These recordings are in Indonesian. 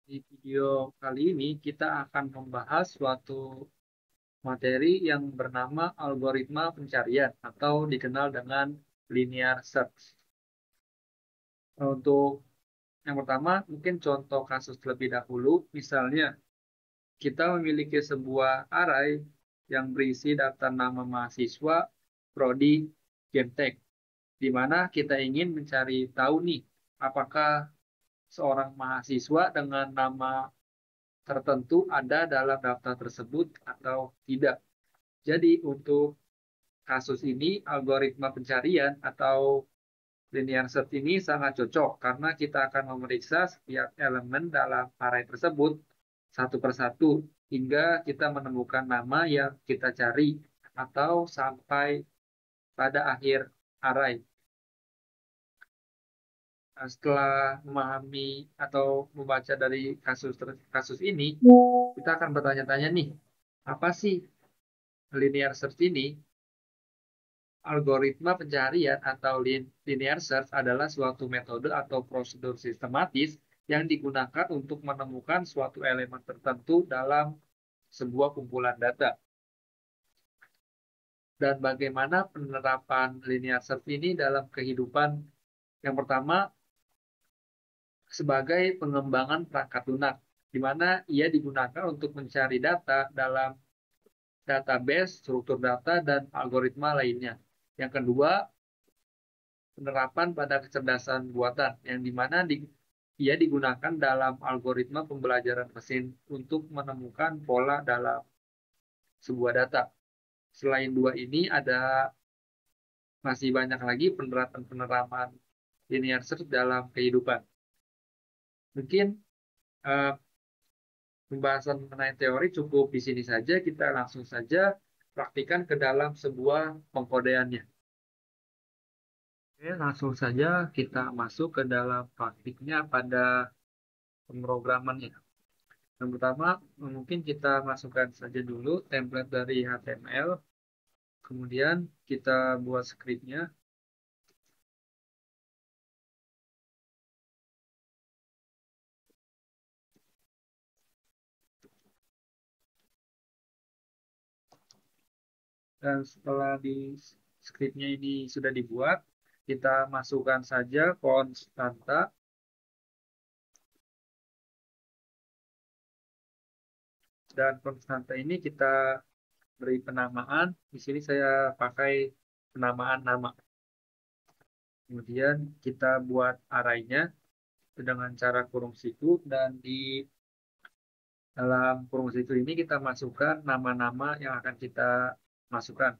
Di video kali ini kita akan membahas suatu materi yang bernama algoritma pencarian atau dikenal dengan linear search. Untuk yang pertama, mungkin contoh kasus terlebih dahulu, misalnya kita memiliki sebuah array yang berisi daftar nama mahasiswa, prodi, Gemtek, di mana kita ingin mencari tahu nih, apakah seorang mahasiswa dengan nama tertentu ada dalam daftar tersebut atau tidak. Jadi untuk kasus ini algoritma pencarian atau linear search ini sangat cocok karena kita akan memeriksa setiap elemen dalam array tersebut satu persatu hingga kita menemukan nama yang kita cari atau sampai pada akhir array. Nah, setelah memahami atau membaca dari kasus ini, kita akan bertanya-tanya nih, apa sih linear search ini? Algoritma pencarian atau linear search adalah suatu metode atau prosedur sistematis yang digunakan untuk menemukan suatu elemen tertentu dalam sebuah kumpulan data. Dan bagaimana penerapan linear search ini dalam kehidupan? Yang pertama, sebagai pengembangan perangkat lunak, di mana ia digunakan untuk mencari data dalam database, struktur data, dan algoritma lainnya. Yang kedua, penerapan pada kecerdasan buatan, yang dimana ia digunakan dalam algoritma pembelajaran mesin untuk menemukan pola dalam sebuah data. Selain dua ini, ada masih banyak lagi penerapan-penerapan linear search dalam kehidupan. Mungkin eh, pembahasan mengenai teori cukup di sini saja, kita langsung saja praktikan ke dalam sebuah pengkodeannya. Oke, langsung saja kita masuk ke dalam praktiknya pada pemrogramannya. Yang pertama, mungkin kita masukkan saja dulu template dari HTML, kemudian kita buat scriptnya, dan setelah di scriptnya ini sudah dibuat, kita masukkan saja konstanta, dan konstanta ini kita beri penamaan. Di sini saya pakai penamaan nama. Kemudian kita buat array-nya dengan cara kurung siku, dan di dalam kurung situ ini kita masukkan nama-nama yang akan kita masukkan.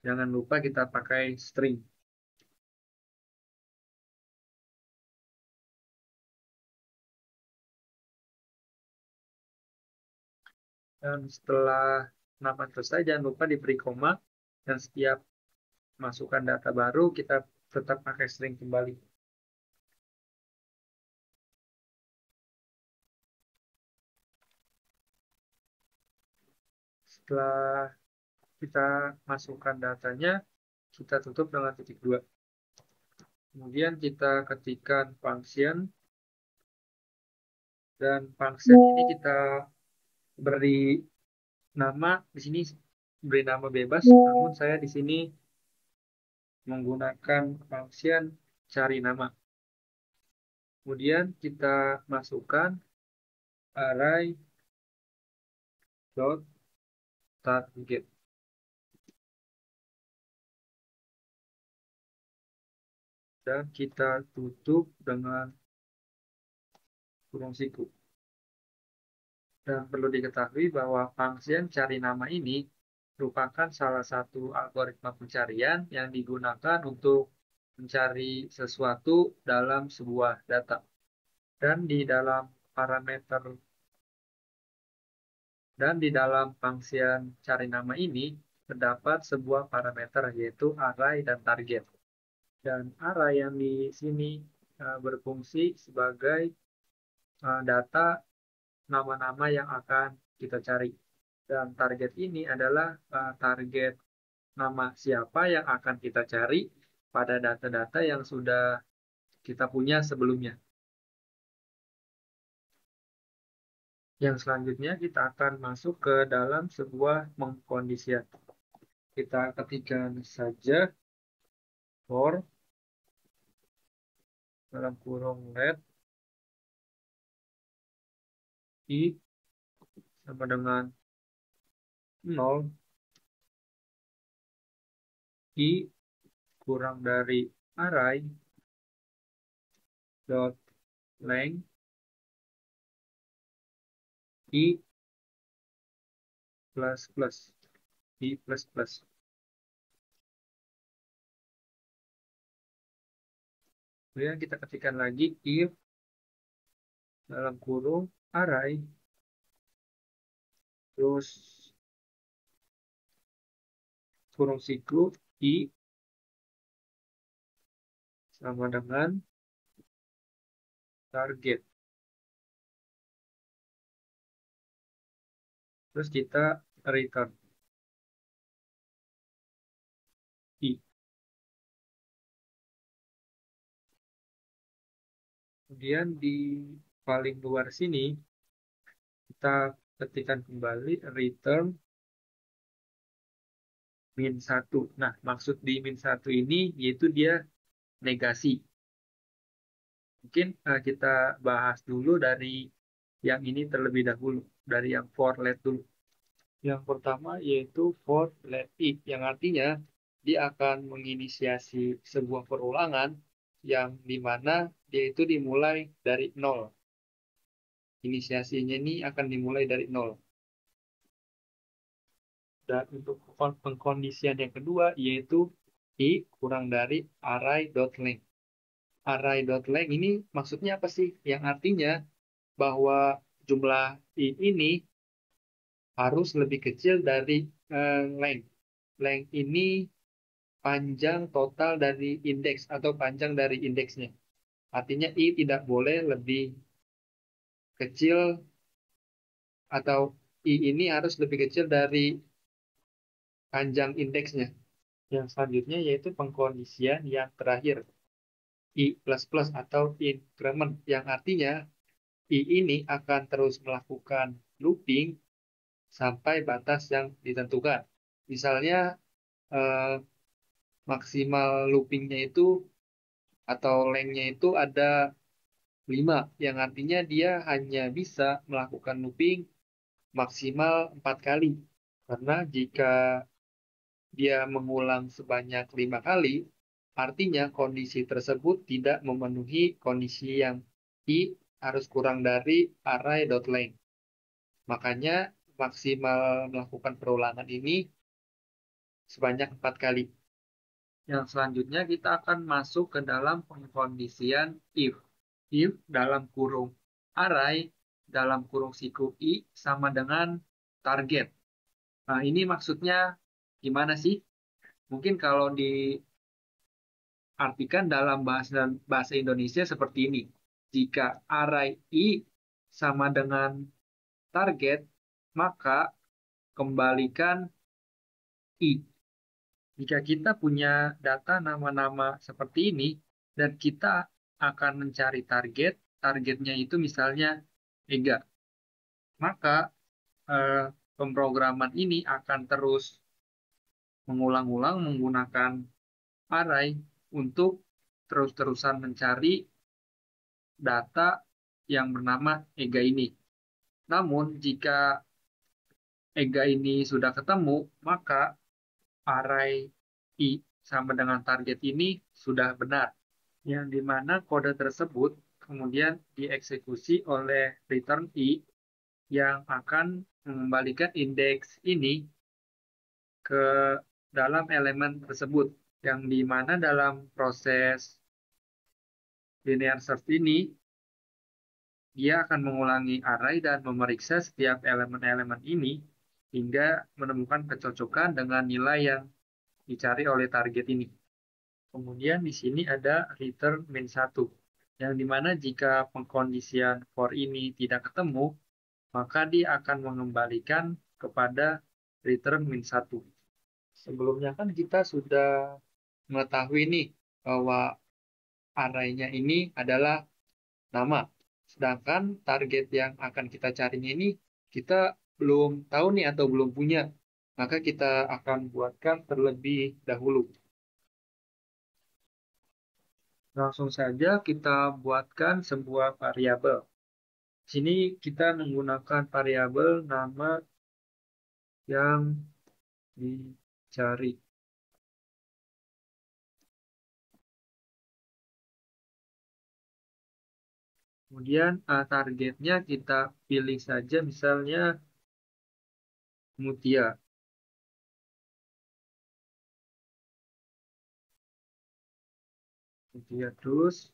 Jangan lupa kita pakai string. Dan setelah nama selesai, jangan lupa diberi koma. Dan setiap masukkan data baru, kita tetap pakai string kembali. Setelah kita masukkan datanya, kita tutup dengan titik 2. Kemudian kita ketikkan function. Dan function ini kita beri nama, di sini beri nama bebas, namun saya di sini menggunakan function cari nama. Kemudian kita masukkan array dot target. Dan kita tutup dengan kurung siku. Dan perlu diketahui bahwa function cari nama ini merupakan salah satu algoritma pencarian yang digunakan untuk mencari sesuatu dalam sebuah data. Dan di dalam parameter dan di dalam function cari nama ini terdapat sebuah parameter yaitu array dan target. Dan array yang di sini berfungsi sebagai data nama-nama yang akan kita cari. Dan target ini adalah target nama siapa yang akan kita cari pada data-data yang sudah kita punya sebelumnya. Yang selanjutnya kita akan masuk ke dalam sebuah pengkondisian. Kita ketikkan saja for dalam kurung let i sama dengan 0, i kurang dari array dot length i plus plus i plus plus. Kemudian kita ketikkan lagi if dalam kurung array terus kurung siku i sama dengan target. Terus kita return i. Kemudian di paling luar sini kita ketikkan kembali return min 1. Nah, maksud di min 1 ini yaitu dia negasi. Mungkin kita bahas dulu dari yang ini terlebih dahulu, dari yang for let dulu. Yang pertama yaitu for let i, yang artinya dia akan menginisiasi sebuah perulangan yang dimana dia itu dimulai dari 0. Inisiasinya ini akan dimulai dari 0. Dan untuk pengkondisian yang kedua yaitu i kurang dari array.length. Array.length ini maksudnya apa sih? Yang artinya bahwa jumlah i ini harus lebih kecil dari length. Length ini panjang total dari indeks atau panjang dari indeksnya. Artinya i tidak boleh lebih kecil atau i ini harus lebih kecil dari panjang indeksnya. Yang selanjutnya yaitu pengkondisian yang terakhir, i plus plus atau increment, yang artinya i ini akan terus melakukan looping sampai batas yang ditentukan. Misalnya eh, maksimal loopingnya itu atau lengthnya itu ada 5, yang artinya dia hanya bisa melakukan looping maksimal 4 kali. Karena jika dia mengulang sebanyak 5 kali, artinya kondisi tersebut tidak memenuhi kondisi yang i harus kurang dari array.length. Makanya maksimal melakukan perulangan ini sebanyak 4 kali. Yang selanjutnya kita akan masuk ke dalam pengkondisian if. If dalam kurung array dalam kurung siku i sama dengan target. Nah, ini maksudnya gimana sih? Mungkin kalau diartikan dalam bahasa Indonesia seperti ini. Jika array i sama dengan target, maka kembalikan i. Jika kita punya data nama-nama seperti ini, dan kita akan mencari target, targetnya itu misalnya Ega, maka eh, pemrograman ini akan terus mengulang-ulang menggunakan array untuk terus-terusan mencari data yang bernama Ega ini. Namun, jika Ega ini sudah ketemu, maka array i sama dengan target ini sudah benar, yang dimana kode tersebut kemudian dieksekusi oleh return i yang akan mengembalikan indeks ini ke dalam elemen tersebut, yang dimana dalam proses linear search ini dia akan mengulangi array dan memeriksa setiap elemen-elemen ini hingga menemukan kecocokan dengan nilai yang dicari oleh target ini. Kemudian di sini ada return min 1, yang dimana jika pengkondisian for ini tidak ketemu, maka dia akan mengembalikan kepada return min 1. Sebelumnya kan kita sudah mengetahui nih bahwa array-nya ini adalah nama. Sedangkan target yang akan kita carinya ini kita belum tahu nih atau belum punya. Maka kita akan buatkan terlebih dahulu. Langsung saja kita buatkan sebuah variabel. Di sini kita menggunakan variabel nama yang dicari. Kemudian targetnya kita pilih saja misalnya Mutia. Mutia terus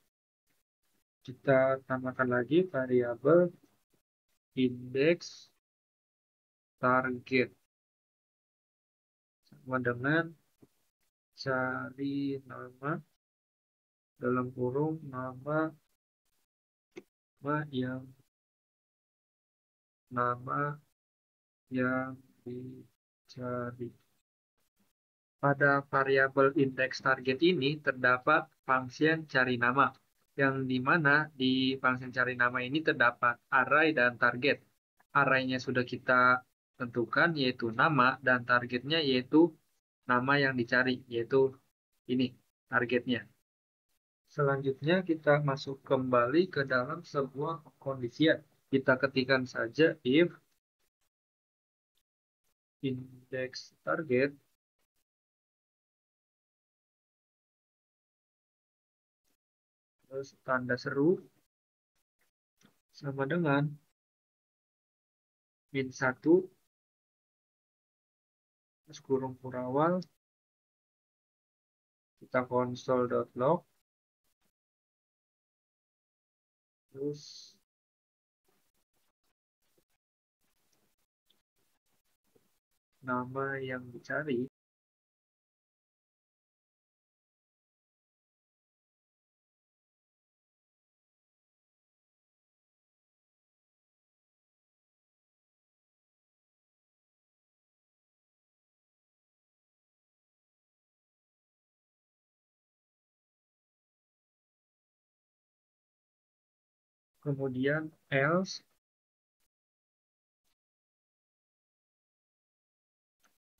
kita tambahkan lagi variabel indeks target sama dengan cari nama dalam kurung nama yang nama yang dicari. Pada variabel indeks target ini terdapat function cari nama, yang di mana di function cari nama ini terdapat array dan target. Array-nya sudah kita tentukan, yaitu nama, dan targetnya yaitu nama yang dicari, yaitu ini targetnya. Selanjutnya kita masuk kembali ke dalam sebuah kondisian. Kita ketikkan saja if index target terus tanda seru sama dengan min 1 terus kurung kurawal kita console.log terus nama yang dicari kemudian else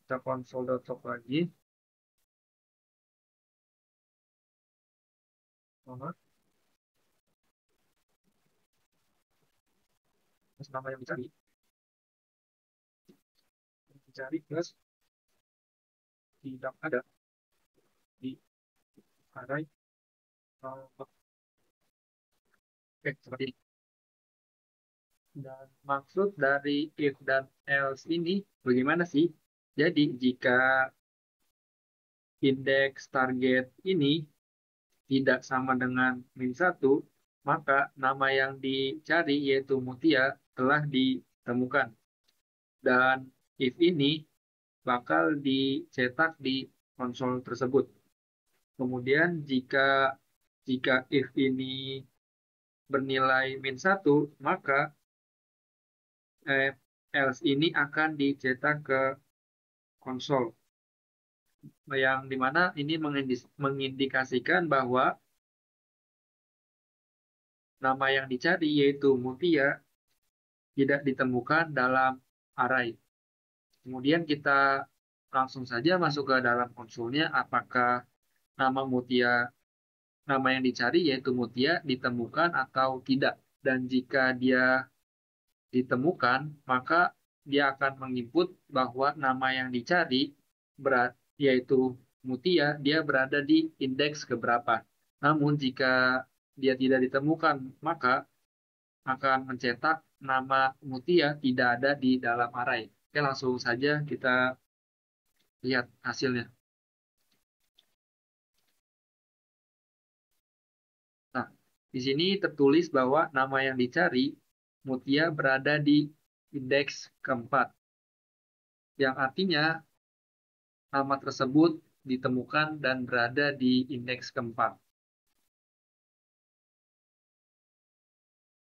kita console.log lagi terus nama yang dicari plus tidak ada di array seperti ini. Dan maksud dari if dan else ini bagaimana sih? Jadi jika indeks target ini tidak sama dengan min 1, maka nama yang dicari yaitu Mutia telah ditemukan. Dan if ini bakal dicetak di konsol tersebut. Kemudian jika if ini bernilai min 1, maka else ini akan dicetak ke konsol. Yang dimana ini mengindikasikan bahwa nama yang dicari yaitu Mutia tidak ditemukan dalam array. Kemudian kita langsung saja masuk ke dalam konsolnya apakah nama Mutia, nama yang dicari yaitu Mutia ditemukan atau tidak. Dan jika dia ditemukan, maka dia akan menginput bahwa nama yang dicari yaitu Mutia, dia berada di indeks keberapa. Namun jika dia tidak ditemukan, maka akan mencetak nama Mutia tidak ada di dalam array. Oke, langsung saja kita lihat hasilnya. Nah, di sini tertulis bahwa nama yang dicari Mutia berada di indeks keempat, yang artinya nama tersebut ditemukan dan berada di indeks keempat.